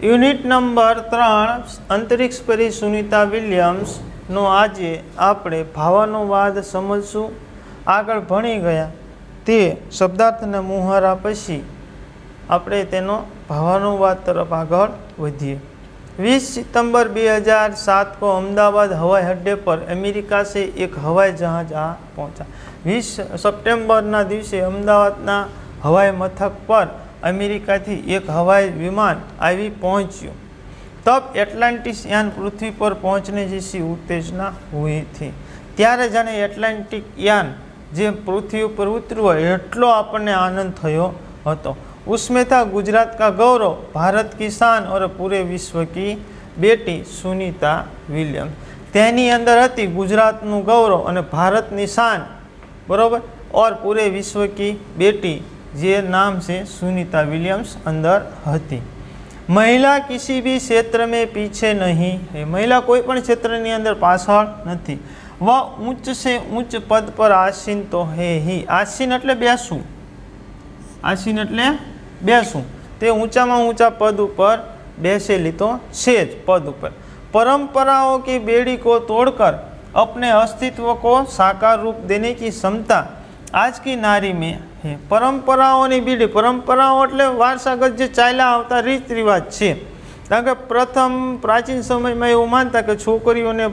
Unit number 3 અંતરિક્ષ પરી સુનિતા વિલિયમ્સનો આજે આપણે ભાવાનુવાદ સમજશું. આગળ ભણી ગયા તે શબ્દાર્થના મુહારા પછી આપણે તેનો ભાવાનુવાદ તરફ આગળ વધીએ. 20 सितंबर 2007 को अहमदाबाद हवाई अड्डे पर अमेरिका से एक हवाई जहाज आ पहुंचा. 20 सितंबरना दिवसे अहमदाबादना हवाई मथक पर अमेरिका थी एक हवाई विमान આવી पहुंच्યું. तब एटलांटिस यान पृथ्वी पर पहुंचने जैसी उत्तेजना हुई थी. त्यारे जाने एटलांटिक यान जे पृथ्वी पर उतर्યું હોય એટલો આપણને આનંદ થયો હતો. उसमें था गुजरात का गौरव, भारत की शान और पूरे विश्व की बेटी सुनीता विलियम्स. तेनी अंदर हती गुजरातनु गौरव और भारतनी शान, बराबर, और पूरे विश्व की बेटी जे नाम से सुनीता विलियम्स अंदर हती. महिला किसी भी क्षेत्र में पीछे नहीं है. महिला कोई पण क्षेत्र ની અંદર પાછળ નથી. वह ऊंच से ऊंच पद पर आसीन तो है ही. आसीन એટલે બેસવું, आसीन એટલે બેસવું. તે ऊंचाમાં ऊंचा पद ऊपर બેસેલી તો છે જ પદ ઉપર. परंपराओं की बेड़ी को तोड़कर अपने अस्तित्व को साकार रूप देने की क्षमता आज की नारी में है. परंपराओनी बीड़ी, परंपराओं એટલે વારસાગત જે ચાલ્યા આવતા રીત રિવાજ છે. કારણ કે પ્રથમ પ્રાચીન સમયમાં એવું માનતા કે છોકરીઓને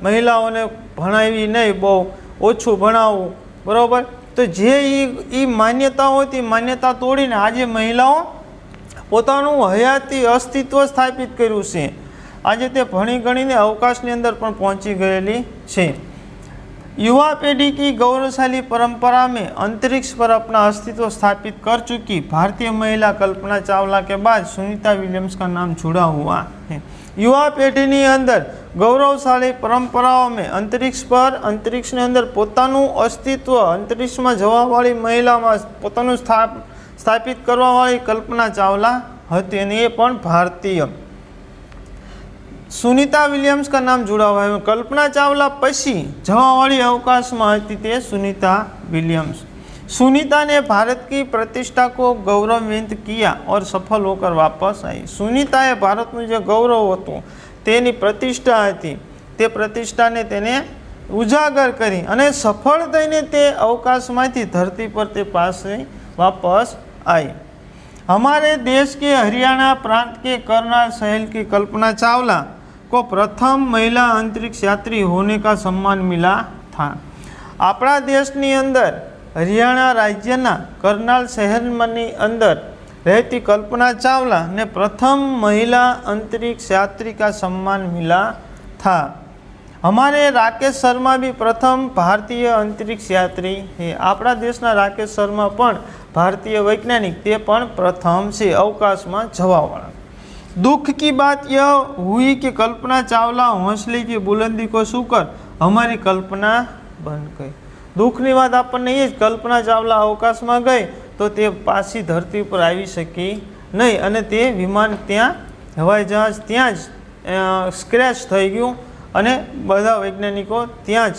મહિલાઓને ભણાવી નહીં, બહુ ઓછું ભણાવવું, બરાબર. તો જે એ માન્યતાઓ હતી, માન્યતા તોડીને આજે મહિલાઓ પોતાનું હયાતી અસ્તિત્વ સ્થાપિત કર્યું છે. આજે તે ભણી ગણીને અવકાશની અંદર પણ પહોંચી ગયેલી છે. युवा पीढ़ी की गौरवशाली परंपरा में अंतरिक्ष पर अपना अस्तित्व स्थापित कर चुकी भारतीय महिला कल्पना चावला के बाद सुनीता विलियम्स का नाम जुड़ा हुआ है. युवा पीढ़ी ની અંદર गौरवशाली परंपराओं में अंतरिक्ष ने अंदर પોતાનું અસ્તિત્વ, અંતરિક્ષમાં જવાવાળી મહિલામાં પોતાનું સ્થાપિત કરવાવાળી કલ્પના ચાવલા હતી અને એ પણ ભારતીય. सुनीता विलियम्स का नाम जुड़ा हुआ है. कल्पना चावला पशी जवावाड़ी अवकाश में हती ते सुनीता विलियम्स. सुनीता ने भारत की प्रतिष्ठा को गौरवान्वित किया और सफल होकर वापस आई. सुनीताए भारतનું જે ગૌરવ હતું, તેની प्रतिष्ठा હતી, તે प्रतिष्ठाને તેને ઉજાગર કરી અને સફળ થઈને તે અવકાશમાંથી ધરતી પર તે પાસે वापस आई. हमारे देश के हरियाणा प्रांत के करनाल शहर की कल्पना चावला को प्रथम महिला अंतरिक्ष यात्री होने का सम्मान मिला था. अपना देश ની અંદર हरियाणा राज्यना करनाल शहर ની અંદર रहती कल्पना चावला ने प्रथम महिला अंतरिक्ष यात्री का सम्मान मिला था. हमारे राकेश शर्मा भी प्रथम भारतीय अंतरिक्ष यात्री है. अपना देशना राकेश शर्मा पण भारतीय वैज्ञानिक, ते पण प्रथम से अवकाश में जवावाळा. दुख की बात यह हुई कि कल्पना चावला हौसले की बुलंदी को छूकर हमारी कल्पना बन गई. दुखनी बात आपने ये, कल्पना चावला अवकाश में गई तो ते पासी धरती पर आई सकी नहीं અને તે વિમાન ત્યાં હવાઈ જહાજ ત્યાં જ સ્ક્રેચ થઈ ગયું અને બધા વૈજ્ઞાનિકો ત્યાં જ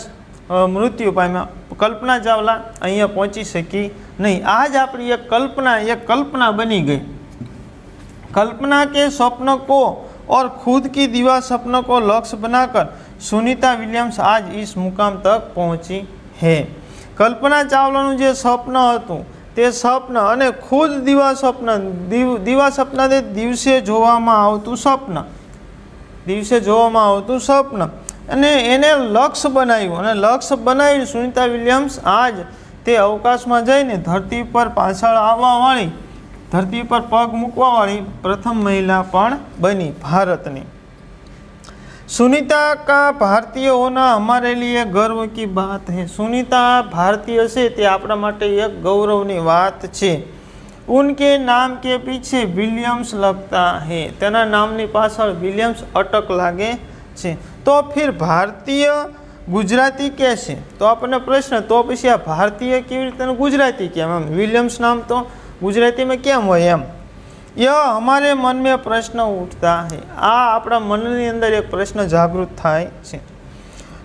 મૃત્યુ પામ્યા. કલ્પના ચાવલા અહીંયા પહોંચી શકી नहीं. आज अपनी एक कल्पना बनी गई. कल्पना के स्वप्न को और खुद की दीवा स्वप्न को लक्ष्य बनाकर सुनीता विलियम्स आज इस मुकाम तक पहुंची है. कल्पना चावलाનું જે સ્વપ્ન હતું તે સ્વપ્ન અને ખુદ દીવા સ્વપ્ન તે દિવસે જોવામાં આવતું સ્વપ્ન અને એને લક્ષ્ય બનાવ્યું સુનિતા વિલિયમ્સ આજ તે અવકાશમાં જઈને ધરતી પર પાછળ આવવાવાળી, ધરતી પર પગ મૂકવાવાળી પ્રથમ મહિલા પણ બની ભારતની. सुनीता का भारतीय होना हमारे लिए गर्व की बात है. सुनीता भारतीय से ते आपણા માટે એક ગૌરવની વાત છે. उनके नाम के पीछे विलियम्स लगता है. તેના નામની પાછળ વિલિયમ્સ અટક લાગે છે. તો फिर भारतीय गुजराती कैसे? तो अपने प्रश्न, तो પછી આ ભારતીય કેવી રીતે ગુજરાતી કેમ? એમ વિલિયમ્સ નામ તો ગુજરાતી में કેમ હોય એમ? यह हमारे मन में प्रश्न उठता है. आ अपना मन ની અંદર एक प्रश्न जागृत थाय छे.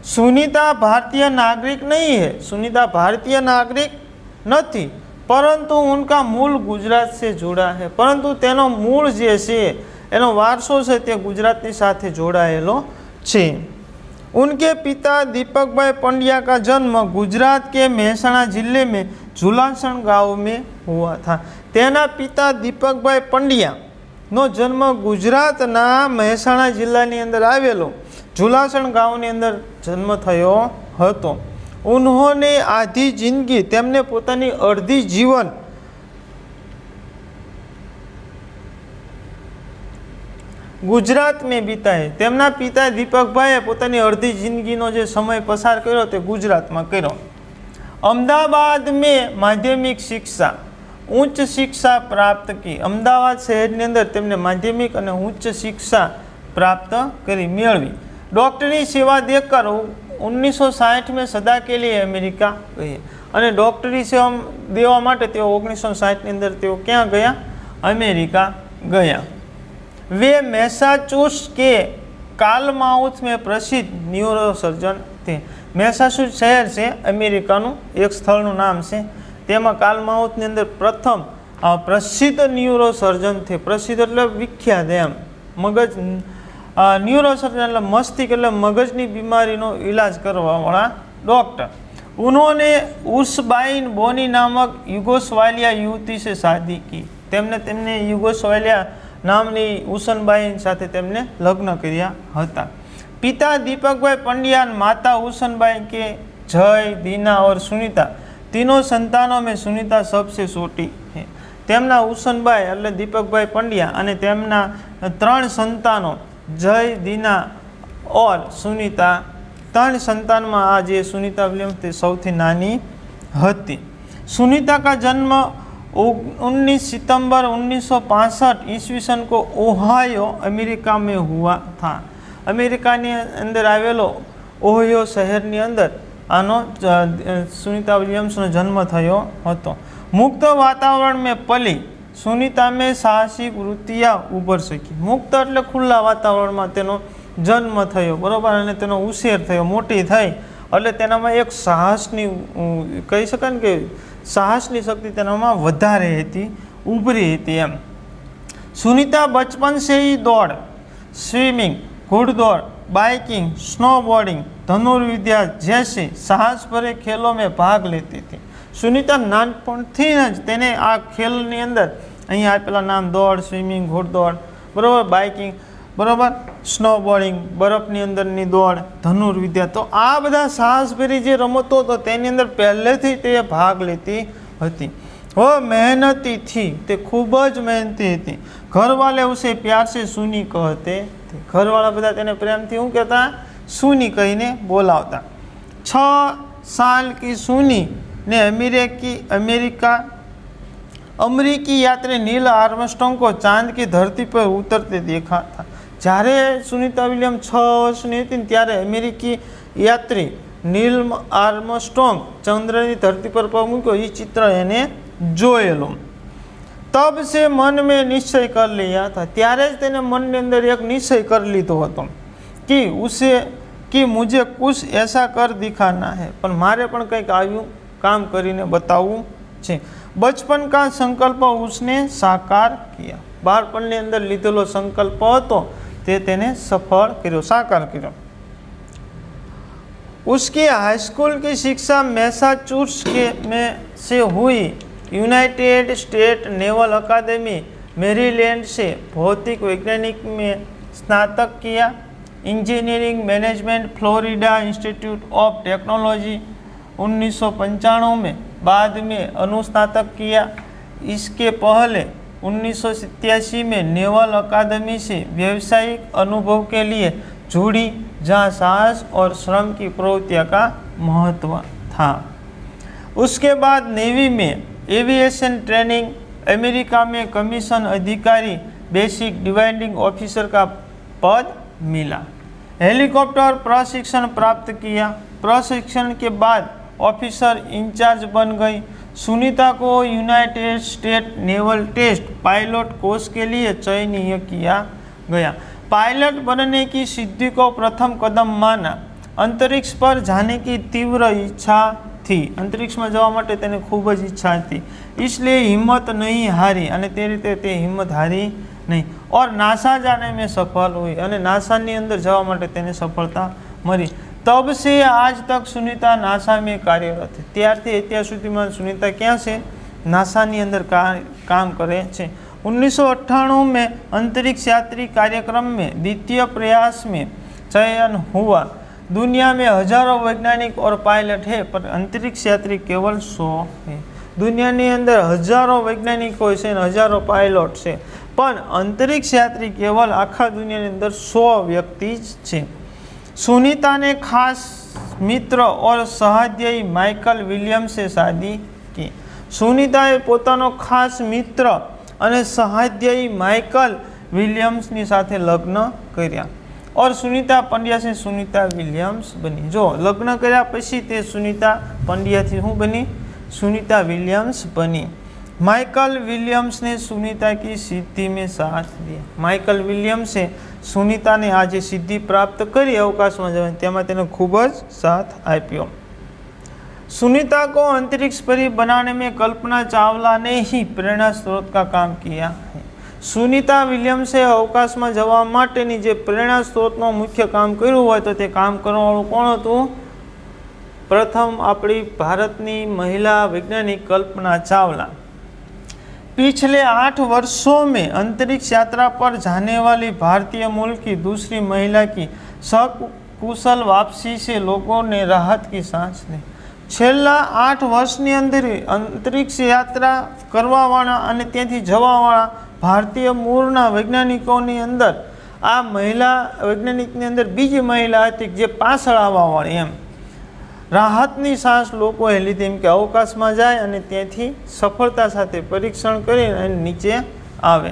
सुनीता भारतीय नागरिक नहीं है. सुनीता भारतीय नागरिक नहीं, परंतु उनका मूल गुजरात से जुड़ा है. परंतु तेनो मूल जे छे એનો વારસો છે તે ગુજરાતની સાથે જોડાયેલો છે। उनके पिता दीपक भाई पंड्या का जन्म गुजरात के मेहसाणा जिले में झुलासण गांव में हुआ था। तेना पिता दीपक भाई पंड्या नो जन्म गुजरातना मेहसाणा जिल्लानी अंदर आवेलो झुलासण गांवनी अंदर जन्म थयो हतो। उन्होंने आधी जिंदगी तेमने पोतानी अर्धी जीवन गुजरात में बीताए। तेमना पिता दीपक भाई पोतानी अर्धी जिंदगीनो जे समय पसार कर्यो ते गुजरात में कर्यो। अमदावाद में माध्यमिक शिक्षा उच्च शिक्षा प्राप्त की। अमदावाद शहर अंदर तेमने माध्यमिक और उच्च शिक्षा प्राप्त करी मेळवी। डॉक्टरी सेवा देकर 1960 में सदा के लिए अमेरिका गए और डॉक्टरी सेवा देवा माटे तेओ 1960 ની અંદર तेओ क्या गया? अमेरिका गया। वे मैसाचुसेट्स के कालमाउथ में प्रसिद्ध न्यूरोसर्जन थे। मैसाचुसेट्स शहर से अमेरिकाનું एक સ્થળનું નામ છે, તેમાં કાલમાઉથની અંદર પ્રથમ પ્રસિદ્ધ ન્યુરોસર્જન थे। પ્રસિદ્ધ એટલે વિખ્યાત એમ। મગજ न्यूरोसर्जन એટલે મસ્તિષ્ક એટલે મગજની બીમારીનો इलाज करवावाळा डॉक्टर। उन्होंने उर्सबाइन बोनी नामक युगोस्लाविया युवती से शादी की। तेमने युगोस्लाविया नामनी उषनबाई साथे तेमने लग्न कर्या हता। पिता दीपक भाई पंड्या, माता उषनबाई के जय, दीना और सुनीता तीनों संतानों में सुनीता सबसे छोटी है। तेमना उषनबाई એટલે दीपक भाई पंड्या અને તેમના 3 संतानों जय, दीना और सुनीता, 3 संतान में आज ये सुनीता विलियम्स ते सौथी नानी हती। सुनीता का जन्म 19 सितंबर 1965 ईस्वी सन को ओहायो अमेरिका में हुआ था। अमेरिका ने अंदर आवेलो ओहायो शहर ने अंदर आनो सुनीता विलियम्स नो जन्म थयो हतो। मुक्त वातावरण में पली सुनीता में साहसिक वृत्तियाँ उभर सकी। मुक्त એટલે ખુલ્લા વાતાવરણમાં તેનો જન્મ થયો, બરોબર, અને તેનો ઉછેર થયો, મોટી થઈ એટલે તેનામાં એક સાહસની કહી શકાય ને કે સાહસની શક્તિ તેનામાં વધારે હતી, ઉભરી હતી એમ। सुनीता बचपन से ही दौड़, स्विमिंग, घुड़दौड़, बाइकिंग, स्नोबोर्डिंग, धनुर्विद्या जैसे साहस भरे खेलों में भाग लेती थी। सुनीता नानपणथी ज तेने आ खेलनी अंदर अहीं आपेला नाम दौड़, स्विमिंग, घोड़दौड़, बराबर, बाइकिंग, बराबर, स्नोबोर्डिंग, बरफनी अंदरनी दौड़, धनुर्विद्या, तो आ बधा साहसभरी जे रमतो तो तेनी अंदर पहलेथी ते भाग लेती हती। वो मेहनती थी, ते खूब ज मेहनती थी। घरवाले उसे प्यार से सुनी कहते थे। घरवाला बधा तेने प्रेमथी शुं कहता? सुनी कहीने बोलावता। 6 साल की सुनी ने अमेरिकी यात्री नील आर्मस्ट्रॉन्ग को चांद की धरती पर उतरते देखा था। જ્યારે સુનીતા વિલિયમ 6 વર્ષની હતી ત્યારે અમેરિકી યાત્રી નીલ આર્મસ્ટ્રોંગ ચંદ્રની ધરતી પર પગ મૂક્યો એ चित्र એને જોયેલો। तब से मन में निश्चय कर लिया था, ત્યારે જ તેને મનની અંદર એક નિશ્ચય કરી લીધો હતો कि मुझे कुछ ऐसा कर दिखाना है, पर मारे पण કંઈક આવ્યું काम કરીને બતાવવું છે। बचपन का संकल्प उसने साकार किया। बाळपणની અંદર લીધેલો સંકલ્પ હતો તે તેને સફળ કર્યો, સાકાર કર્યો। उसकी हाई स्कूल की शिक्षा मैसाचुसेट्स में से हुई। यूनाइटेड स्टेट नेवल अकादमी मेरीलैंड से भौतिक वैज्ञानिक में स्नातक किया। Engineering management Florida institute of technology 1995 में, बाद में अनुस्नातक किया। इसके पहले 1987 में नेवल अकादमी से व्यावसायिक अनुभव के लिए जुड़ी, जहाँ साहस और श्रम की प्रवृत्तियों का महत्व था। उसके बाद नेवी में एविएशन ट्रेनिंग, अमेरिका में कमीशन अधिकारी बेसिक डिवाइडिंग ऑफिसर का पद मिला। हेलीकॉप्टर प्रशिक्षण प्राप्त किया। प्रशिक्षण के बाद ऑफिसर इंचार्ज बन गई। सुनीता को United State naval test pilot course के लिए चयनित किया गया। पायलट बनने की सिद्धि को प्रथम कदम माना। अंतरिक्ष पर जाने की तीव्र इच्छा थी। अंतरिक्ष में जवा माटे तेने खूब ज इच्छा थी, इसलिए हिम्मत नहीं हारी અને તે રીતે તે હિંમત હારી नहीं। और नासा जाने में सफल हुई અને નાસાની અંદર જવા માટે તેને સફળતા મળી। तब से आज तक सुनीता नासा में कार्यरत है। ત્યારથી અત્યાર સુધીમાં सुनीता क्या છે? नासाની અંદર काम करे છે। 1998 में अंतरिक्ष यात्री कार्यक्रम में द्वितीय प्रयास में चयन हुआ। दुनिया में हजारों वैज्ञानिक और पायलट है पर अंतरिक्ष यात्री केवल 100 है। दुनियाની અંદર हजारों वैज्ञानिको છે અને हजारों पायलट છે, પણ अंतरिक्ष यात्री केवल आखा दुनियाની અંદર 100 व्यक्ति છે। सुनीता ने खास मित्र और सहाध्यायी माइकल विलियम्स से शादी की। सुनीताए पोतानो खास मित्र અને સહાધ્યાયી માઇકલ વિલિયમ્સની સાથે લગ્ન કર્યા और सुनीता पंड्या से सुनीता विलियम्स बनी। जो लग्न कर्या पछी ते सुनीता पंड्या थी हूँ बनी? सुनीता विलियम्स बनी। माइकल विलियम्स ने सुनीता की सिद्धि में साथ दिया। माइकल विलियम्से सुनीता ने आज सिद्धि प्राप्त करी अवकाश में जवानी तेमां तेने खूब ज साथ आप्यो। सुनीता को अंतरिक्ष परी बनाने में कल्पना चावला ने ही प्रेरणा स्रोत का काम किया है। सुनीता विलियम्से अवकाश में जवा माटेनी जे प्रेरणा स्रोतनो मुख्य काम कर्युं होय तो ते काम करवावाळुं कोण हतुं? प्रथम अपनी भारतनी महिला वैज्ञानिक कल्पना चावला। पिछले 8 वर्षों में अंतरिक्ष यात्रा पर जाने वाली भारतीय मूल की दूसरी महिला की सकुशल वापसी से लोगों ने राहत की सांस ली। छेल्ला 8 वर्षनी अंदर अंतरिक्ष यात्रा करवावाळा अने त्यांथी जवावाळा भारतीय मूळना वैज्ञानिकोनी अंदर आ महिला वैज्ञानिकनी अंदर बीजी महिला हती जे पाछळ आववावाळी एम राहतनी सांस लोकोए लीधी एम के अवकाशमां जाय अने त्यांथी सफलता साथे परीक्षण करीने नीचे आवे।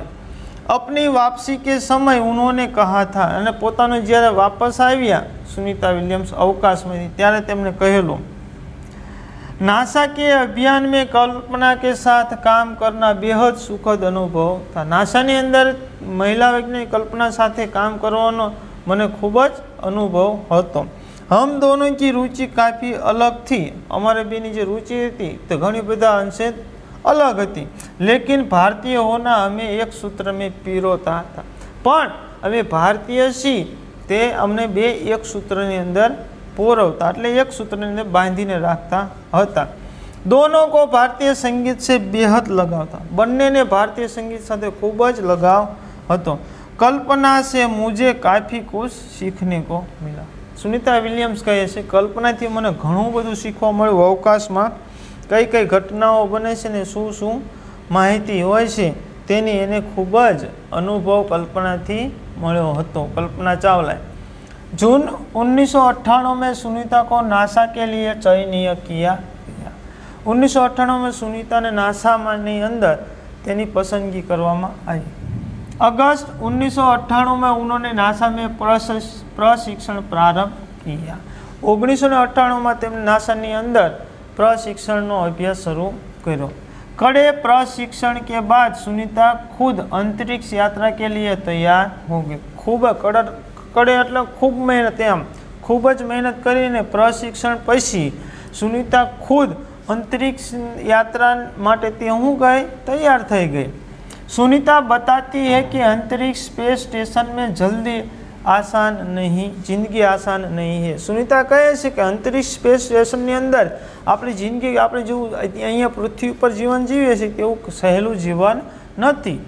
अपनी वापसी के समय उन्होंने कहा था अने पोतानो ज्यारे वापस आव्या सुनीता विलियम्स अवकाश में त्यारे तेमणे कहेलुं नासा के अभियान में कल्पना के साथ काम करना बेहद सुखद अनुभव था। नासानी अंदर महिला वैज्ञानिक कल्पना साथे काम करवानो मने खूब ज अनुभव हतो। हम दोनों की रुचि काफ़ी अलग थी। अमारे बेनी जे रुचि थी तो घणी बधा अंशे अलग थी, लेकिन भारतीय होना हमें एक सूत्र में पीरोता था। पण अमे भारतीय छी ते अमने बे एक सूत्रनी अंदर पोरवता એટલે एक सूत्रनी अंदर बांधीने राखता हता। दोनों को भारतीय संगीत से बेहद लगाव था। बन्ने ने भारतीय संगीत साथे खूब ज लगाव हतो। कल्पना से मुझे काफ़ी कुछ सीखने को मिला। सुनीता विलियम्स कहे छे कल्पनाथी मने घणुं बधुं शीखवा मळ्युं। अवकाशमां कई कई घटनाओं बने छे ने शुं शुं माहिती होय छे तेनी एने खूब ज अनुभव कल्पनाथी मळ्यो हतो। कल्पना चावला जून 1998 में सुनीता को नासा के लिए चयनित किया गया। 1998 में सुनीता ने नासा में अंदर तेनी पसंदगी करवामां आई। अगस्त 1998 में उन्होंने नासा में प्रशिक्षण प्रारंभ किया। 1998 में तेमणे नासानी अंदर प्रशिक्षणनो अभ्यास शुरू कर्यो। कड़े प्रशिक्षण के बाद सुनीता खुद अंतरिक्ष यात्रा के लिए तैयार हो गई। खूब कड़े एटले खूब मेहनत एम खूब ज मेहनत करीने प्रशिक्षण पछी सुनीता खुद अंतरिक्ष यात्रा माटे ते हूँ गई तैयार थई गई। सुनीता बताती है कि अंतरिक्ष स्पेस स्टेशन में जल्दी आसान नहीं, जिंदगी आसान नहीं है। सुनीता कहे छे कि अंतरिक्ष स्पेस स्टेशन अंदर अपनी जिंदगी अपने जो अहीं पृथ्वी पर जीवन जीवे छे तेवुं सहेलुं जीवन नथी।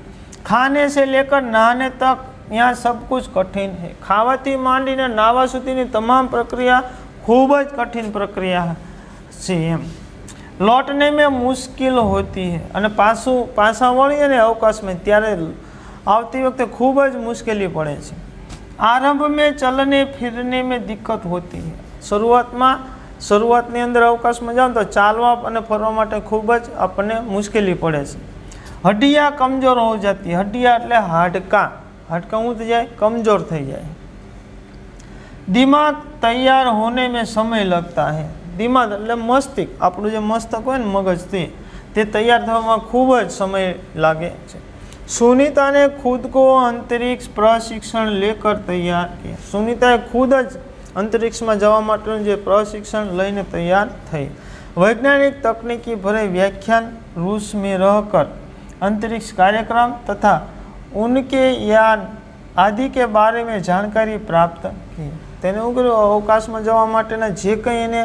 खाने से लेकर नहाने तक यहाँ सब कुछ कठिन है। खावाथी मांडीने नावा सुधीनी तमाम प्रक्रिया खूब ज कठिन प्रक्रिया छे एम। लौटने में मुश्किल होती है अने पाछा वळी अने अवकाश में त्यारे आवती वखते खूब ज मुश्केली पड़े छे। आरंभ में चलने फिरने में दिक्कत होती है। शुरुआतनी अंदर अवकाश में जाओ तो चालवा अने फरवा माटे खूब ज आपने मुश्केली पड़े छे। हड्डियाँ कमजोर हो जाती है। हड्डियाँ एटले हाडका हू थी जाए कमजोर थी जाए। दिमाग तैयार होने में समय लगता है। दिमाग एटले मस्तिष्क आपणुं जे मस्तक होय ने मगज ते तैयार थवामां खूब ज समय लागे छे। सुनीता ने खुद को अंतरिक्ष प्रशिक्षण लेकर तैयार किया। सुनीताए खुद ज अंतरिक्ष में जवा माटेनुं जे प्रशिक्षण लईने तैयार थई। वैज्ञानिक तकनीकी भरे व्याख्यान रूस में रहकर अंतरिक्ष कार्यक्रम तथा उनके यान आदि के बारे में जानकारी प्राप्त की। तेने શું કર્યું, અવકાશમાં જવા માટેના જે કંઈ એને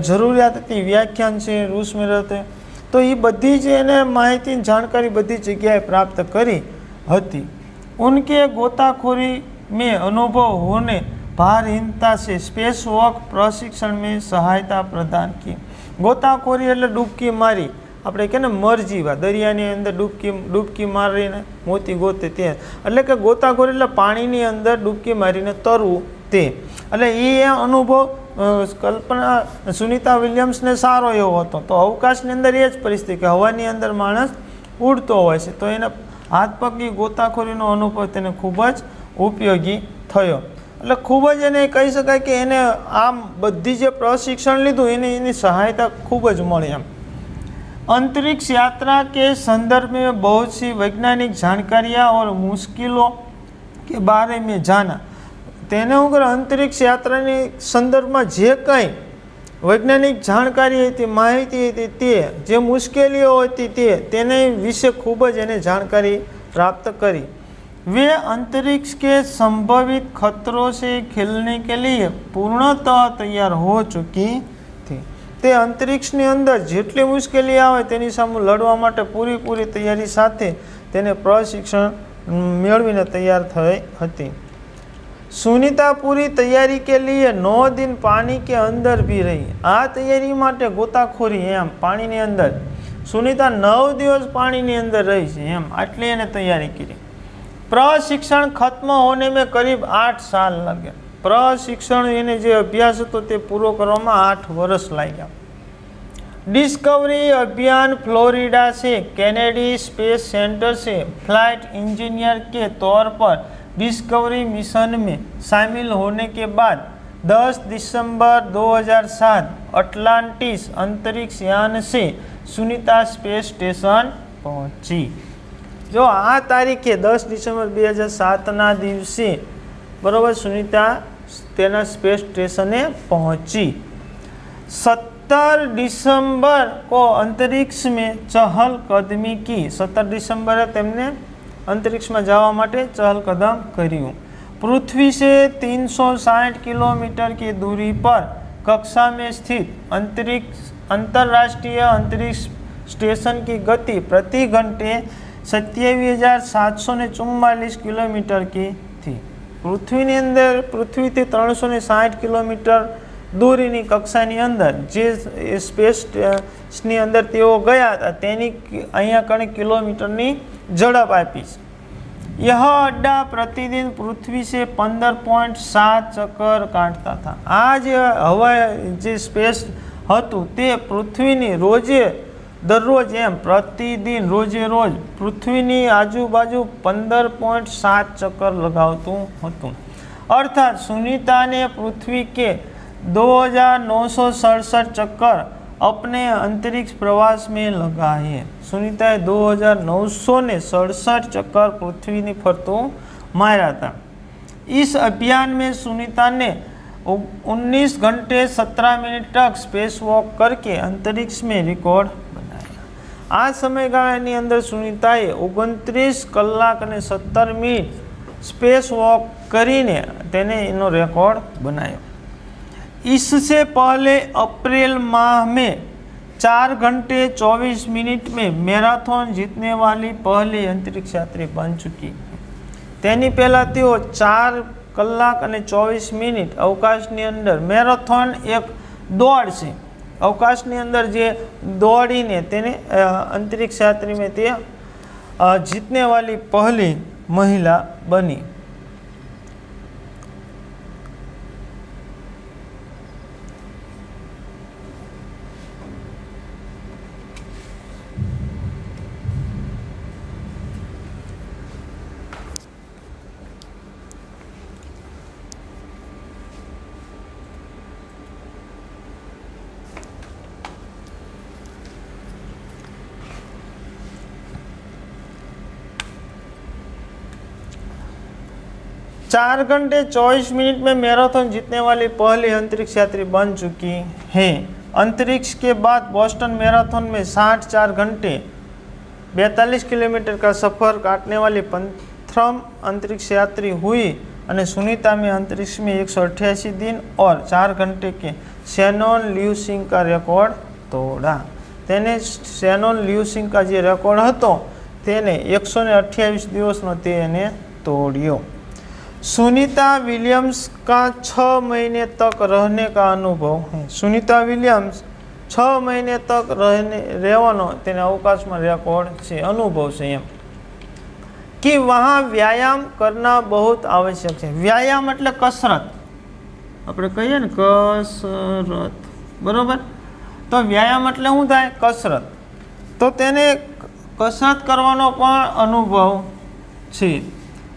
જરૂરિયાત હતી, વ્યાખ્યાન છે, રૂસ में रहते, तो ये बधी જ એને માહિતી जानकारी बधी जगह प्राप्त करी हती। उनके गोताखोरी में अनुभव होने भारहीनता से स्पेस वॉक प्रशिक्षण में सहायता प्रदान की। गोताखोरी એટલે ડૂબકી મારી, આપણે કે ને મરજીવા, દરિયાની અંદર ડૂબકી મારીને મોતી ગોતે તે, એટલે કે ગોતાખોરી એટલે પાણીની અંદર ડૂબકી મારીને તરવું તે, એટલે એ અનુભવ કલ્પના સુનિતા વિલિયમ્સને સારો એવો હતો। તો અવકાશની અંદર એ જ પરિસ્થિતિ કે હવાની અંદર માણસ ઉડતો હોય છે, તો એને હાથ પગની ગોતાખોરીનો અનુભવ તેને ખૂબ જ ઉપયોગી થયો। એટલે ખૂબ જ એને કહી શકાય કે એને આમ બધી જે પ્રશિક્ષણ લીધું એની સહાયતા ખૂબ જ મળી એમ। अंतरिक्ष यात्रा के संदर्भ में बहुत सी वैज्ञानिक जानकारियाँ और मुश्किलों के बारे में जाना। तेने હું કરે, અંતરિક્ષ યાત્રાની સંદર્ભમાં જે કંઈ વૈજ્ઞાનિક જાણકારી હતી, માહિતી હતી, તે જે મુશ્કેલીઓ હતી તેને વિશે ખૂબ જ એને जानकारी प्राप्त करी। वे अंतरिक्ष के संभावित खतरों से खेलने के लिए पूर्णतः तैयार हो चुकी थी। તે અંતરિક્ષની અંદર જેટલી મુશ્કેલી આવે તેની સામે લડવા માટે પૂરી તૈયારી સાથે તેને પ્રશિક્ષણ મેળવીને તૈયાર થઈ હતી। सुनीता पूरी तैयारी के लिए 9 दिन पानी के अंदर भी रही। आ तैयारी माटे गोताखोरी एम पानी अंदर सुनीता 9 दिवस पानी अंदर रही है एम, आटली एने तैयारी करी। प्रशिक्षण खत्म होने में करीब 8 साल लगे। प्रशिक्षण एने जे अभ्यास हतो ते पूरो करवामां 8 वर्ष लाग्या। डिस्कवरी अभियान फ्लोरिडा से कैनेडी स्पेस सेंटर से फ्लाइट इंजीनियर के तौर पर डिस्कवरी मिशन में शामिल होने के बाद 10 दिसंबर 2007 अटलांटिस अंतरिक्ष यान से सुनीता स्पेस स्टेशन पहुंची। जो आ तारीखे 10 दिसंबर 2007 ना दिवसे बराबर सुनीता तेना स्पेस स्टेशने पहुंची। 17 दिसंबर को अंतरिक्ष में चहलकदमी की। 17 दिसंबर तेमने अंतरिक्ष में जावा माटे चहलकदम कर्યું। पृथ्वी से 360 किलोमीटर की दूरी पर कक्षा में स्थित अंतर्राष्ट्रीय अंतरिक्ष स्टेशन की गति प्रति घंटे 27,744 किलोमीटर की थी। पृथ्वी थी 360 किलोमीटर दूरीनी कक्षानी अंदर जे स्पेसनी अंदर तेओ गया था तेनी अहींया कणे किलोमीटरनी झड़प आपी। यह अड्डा प्रतिदिन पृथ्वी से 15.7 चक्कर काटता था। आज हवा जे स्पेस हतुं ते पृथ्वीनी रोजे दररोज एम प्रतिदिन रोजे रोज पृथ्वीनी आजूबाजू 15.7 चक्कर लगावतुं हतुं। अर्थात सुनीता ने पृथ्वी के 2,967 चक्कर अपने अंतरिक्ष प्रवास में लगाए। सुनीताए 2,967 चक्कर पृथ्वी ने फरतो मारा था। इस अभियान में सुनीता ने 19 घंटे 17 मिनट तक स्पेस वॉक करके अंतरिक्ष में रिकॉर्ड बनाया। आ समयगाळानी अंदर सुनीताए 29 कलाक અને 17 मिनिट स्पेस वॉक करीने तेने एनो रिकॉर्ड बनायो। इससे पहले अप्रैल माह में 4 घंटे 24 मिनट में मैराथन जीतने वाली पहली अंतरिक्ष यात्री बन चुकी। तेनी पहला तेओ 4 कलाक અને 24 मिनिट अवकाशनी अंदर मैराथन एक दौड़ से अवकाशनी अंदर जे दौड़ीने तेने अंतरिक्ष यात्री में ते जीतने वाली पहली महिला बनी। चार घंटे 24 मिनट में मैराथन जीतने वाली पहली अंतरिक्ष यात्री बन चुकी है। अंतरिक्ष के बाद बोस्टन मैराथन में 4 घंटे 42 किलोमीटर का सफ़र काटने वाली विक्रम अंतरिक्ष यात्री हुई और सुनीता में अंतरिक्ष में 188 दिन और 4 घंटे के शेनॉन ल्यूसिंग का रिकॉर्ड तोड़ा। तेने शेनॉन ल्यूसिंग का जो रिकॉर्ड हतो तेने 128 दिवसनो तेने तोड़्यो। सुनीता विलियम्स का 6 महीने तक रहने का अनुभव है। सुनीता विलियम्स 6 महीने तक रहवानो तेने अवकाश में रिकॉर्ड से अनुभव से एम कि वहाँ व्यायाम करना बहुत आवश्यक है। व्यायाम एटले कसरत, આપણે કહીએ ને कसरत, बराबर। तो व्यायाम एटले શું થાય? कसरत। तो तेने कसरत करवानो पण अनुभव છે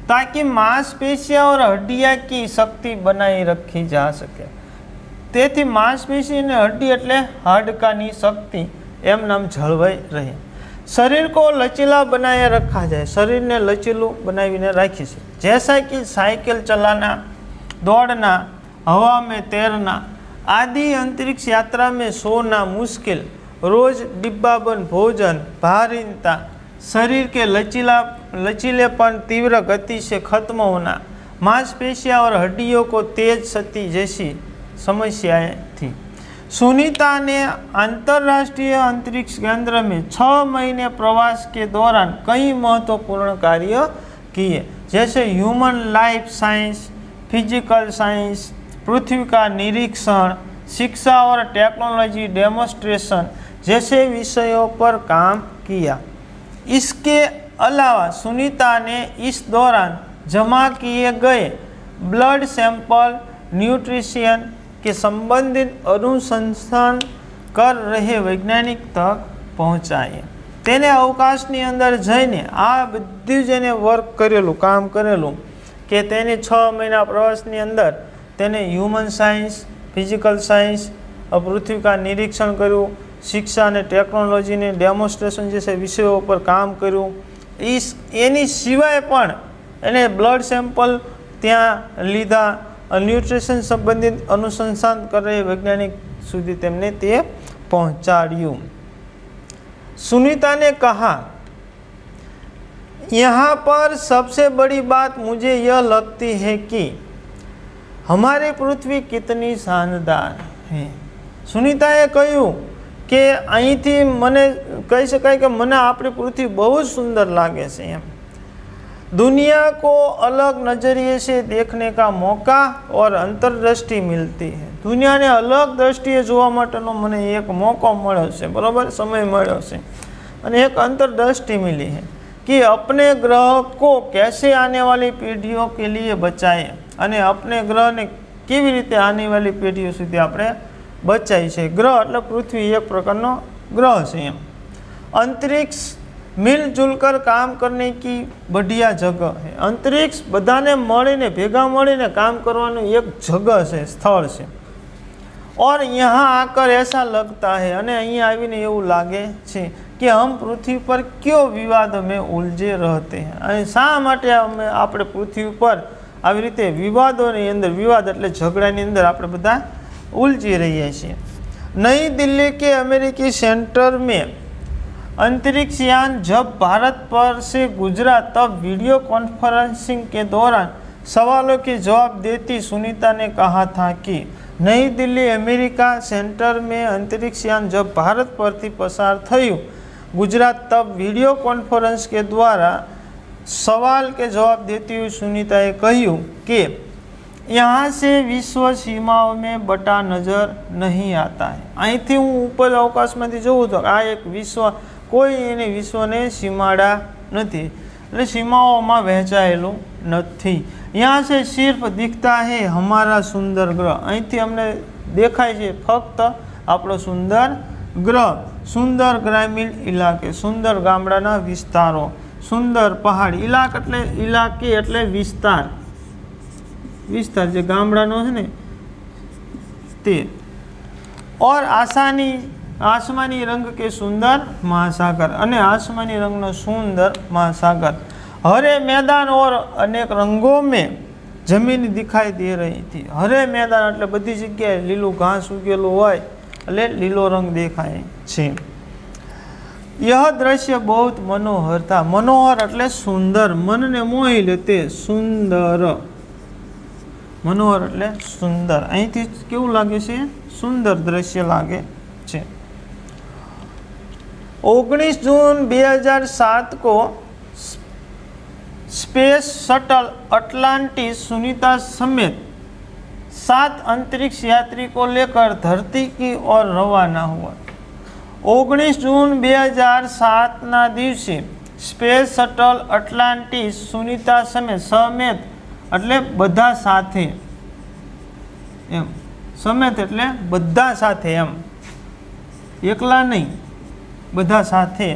ताकि मांसपेशियां और हड्डियां की शक्ति बनाई रखी जा सके। तेथी मांसपेशी ने हड्डी एटले हाडकानी शक्ति एम नाम जळवाई रहे। शरीर को लचीला बनाए रखा जाए, शरीर ने लचीलू बनावीने राखी छे। जैसा कि साइकिल चलाना, दौड़ना, हवा में तैरना आदि अंतरिक्ष यात्रा में सोना मुश्किल, रोज डिब्बाबंद भोजन, भारहीनता, शरीर के लचीलेपन तीव्र गति से खत्म होना, मांसपेशियां और हड्डियों को तेज क्षति जैसी समस्याएं थी। सुनीता ने अंतर्राष्ट्रीय अंतरिक्ष केंद्र में 6 महीने प्रवास के दौरान कई महत्वपूर्ण कार्य किए, जैसे human life science, physical science, पृथ्वी का निरीक्षण, शिक्षा और टेक्नोलॉजी डेमोन्स्ट्रेशन जैसे विषयों पर काम किया। इसके अलावा सुनीता ने इस दौरान जमा किए गए ब्लड सैंपल न्यूट्रिशन के संबंधित अनुसंधान कर रहे वैज्ञानिक तक पहुँचाए। तेने अवकाशनी अंदर जईने आ बधुं जेने वर्क करेलू, काम करेलू कि तेने 6 महीना प्रवासनी अंदर तेने ह्यूमन साइंस, फिजिकल साइंस, पृथ्वी का निरीक्षण कर्યું, शिक्षा ने टेक्नोलॉजी ने डेमोन्स्ट्रेशन जैसे विषयों पर काम कर्યું। इस एनी सिवाय पण एने ब्लड सैंपल त्यां लीधा, न्यूट्रिशन संबंधित अनुसंधान कर रहे वैज्ञानिक सुधी तेमने ते पहुंचाड्યું। सुनीता ने कहा, यहाँ पर सबसे बड़ी बात मुझे यह लगती है कि हमारी पृथ्वी कितनी शानदार है। सुनीताए कह્યું કે અહીંથી મને કહી શકાય કે મને આપણી પૃથ્વી બહુ સુંદર લાગે છે એમ। दुनिया को अलग नज़रिए से देखने का मौका और अंतर्दृष्टि मिलती है। दुनिया ने अलग दृष्टिए जोवा माटेनो मने एक मौको मळ्यो छे, बराबर, समय मळ्यो छे अने एक अंतर्दृष्टि मिली है कि अपने ग्रह को कैसे आने वाली पीढ़ियों के लिए बचाएं अने अपने ग्रह ने केवी रीते आने वाली पीढ़ियों सुधी आपणे बचाई छे। ग्रह एटले पृथ्वी एक प्रकारनो ग्रह छे एम। अंतरिक्ष मिलजुल कर काम करने की बढ़िया जगह है। अंतरिक्ष बधाने मळीने भेगा मळीने काम करवानुं एक जगह है, स्थल है। और यहाँ आकर ऐसा लगता है अने अहीं आवीने एवुं लागे छे कि हम पृथ्वी पर क्यों विवाद में उलझे रहते हैं अने शा माटे अमे आपणे पृथ्वी पर આવી રીતે વિવાદોની અંદર, વિવાદ એટલે ઝઘડાની અંદર આપણે બધા ઉલझी रहीए છીએ। नई दिल्ली के अमेरिकी सेंटर में अंतरिक्ष यान जब भारत पर से गुजरा तब वीडियो कॉन्फ्रेंसिंग के दौरान सवालों के जवाब देती सुनीता ने कहा था कि नई दिल्ली अमेरिका सेंटर में अंतरिक्ष यान जब भारत पर थी पसार थयुं गुजरात तब वीडियो कॉन्फ्रेंस के द्वारा सवाल के जवाब देती हुई सुनीताए કહ્યું कि यहाँ से विश्व सीमाओं में बटा नज़र नहीं आता है। અહીંથી હું ઉપર અવકાશમાંથી જોઉં તો આ એક વિશ્વ, કોઈ એને વિશ્વને સીમાડા નથી, એટલે સીમાઓમાં વહેંચાયેલું નથી। यहाँ से सिर्फ दिखता है हमारा सुंदर ग्रह, અહીંથી અમને દેખાય છે ફક્ત આપણો સુંદર ગ્રહ। સુંદર ગ્રામીણ ઇલાકે, સુંદર ગામડાના વિસ્તારો, सुंदर पहाड़ी इलाके एटले विस्तार, विस्तार जो गामडानो छे ने ते, और आसमानी रंग के सुंदर महासागर अने आसमानी रंगनो सुंदर महासागर, हरे मैदान और अनेक रंगों में जमीन दिखाई दे रही थी। हरे मैदान एटले बधी जग्याए लीलू घास उगेलुं होय એટલે લીલો રંગ દેખાય છે। यह दृश्य बहुत मनोहर था। मनोहर એટલે સુંદર, મનને મોહી લે તે સુંદર। મનોહર એટલે સુંદર। અહીંથી કેવું લાગે છે? સુંદર દ્રશ્ય લાગે છે। 19 जून 2007 को स्पेस शटल अटलांटिस सुनीता समेत 7 अंतरिक्ष यात्री को लेकर धरती की ओर रवाना हुआ। 19 जून 2007 ना दिवसे स्पेस शटल अटलांटिस सुनीता समेत એટલે બધા સાથે એમ, સમેત એટલે બધા સાથે એમ, એકલા નહીં, બધા સાથે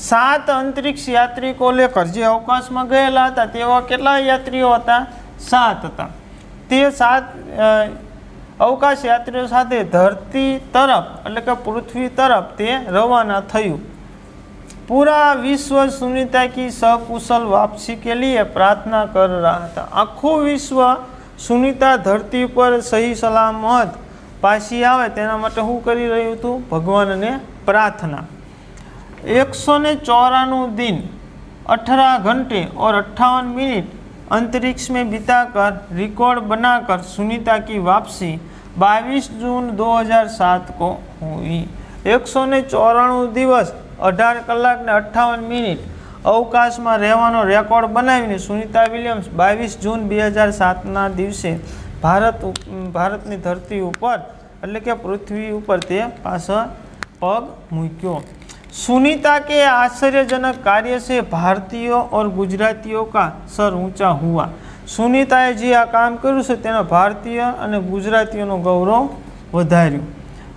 7 अंतरिक्ष यात्री को लेकर, જે અવકાશમાં ગયેલા હતા તેવા કેટલા યાત્રીઓ હતા? 7 હતા। તે 7 અવકાશ યાત્રીઓ સાથે ધરતી તરફ એટલે કે પૃથ્વી તરફ તે રવાના થયું। पूरा विश्व सुनीता की सकुशल वापसी के लिए प्रार्थना कर रहा था। आखू विश्व सुनीता धरती पर सही सलामत पाછી આવે તેના માટે શું કરી રહ્યું હતું? ભગવાનને પ્રાર્થના। 194 दिन 18 घंटे और 58 मिनट अंतरिक्ष में बिताकर रिकॉर्ड बनाकर सुनीता की वापसी 22 जून 2007 को हुई। 194 दिवस 18 કલાક ને 58 મિનિટ અવકાશમાં રહેવાનો રેકોર્ડ બનાવીને સુનિતા વિલિયમ્સ 22 જૂન 2007ના દિવસે ભારતની ધરતી ઉપર એટલે કે પૃથ્વી ઉપર તે પાછળ પગ મૂક્યો। सुनीता के आश्चर्यजनक कार्य से भारतीयों और गुजरातियों का सर ऊंचा हुआ। सुनीताए जे आ काम कर्યું છે તેના ભારતીય અને ગુજરાતીઓનો ગૌરવ વધાર્યું।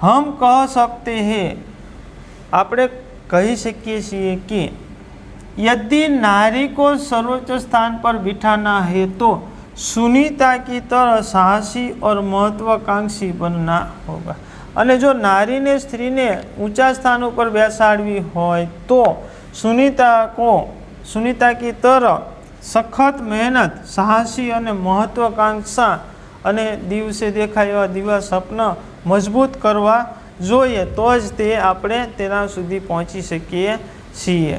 हम कह सकते हैं, આપણે કહી શકીએ છીએ कि यदि नारी को सर्वोच्च स्थान पर बिठाना है तो सुनीता की तरह साहसी और महत्वाकांक्षी बनना होगा। અને જો નારીને સ્ત્રીને ઊંચા સ્થાન ઉપર બેસાડવી હોય તો સુનીતા की तरह સખત મહેનત, સાહસી અને મહત્વાકાંક્ષા અને દિવસે દેખાય એવા દિવા સપના મજબૂત કરવા જોઈએ, તો જ તે આપણે તેના સુધી પહોંચી શકીએ છીએ।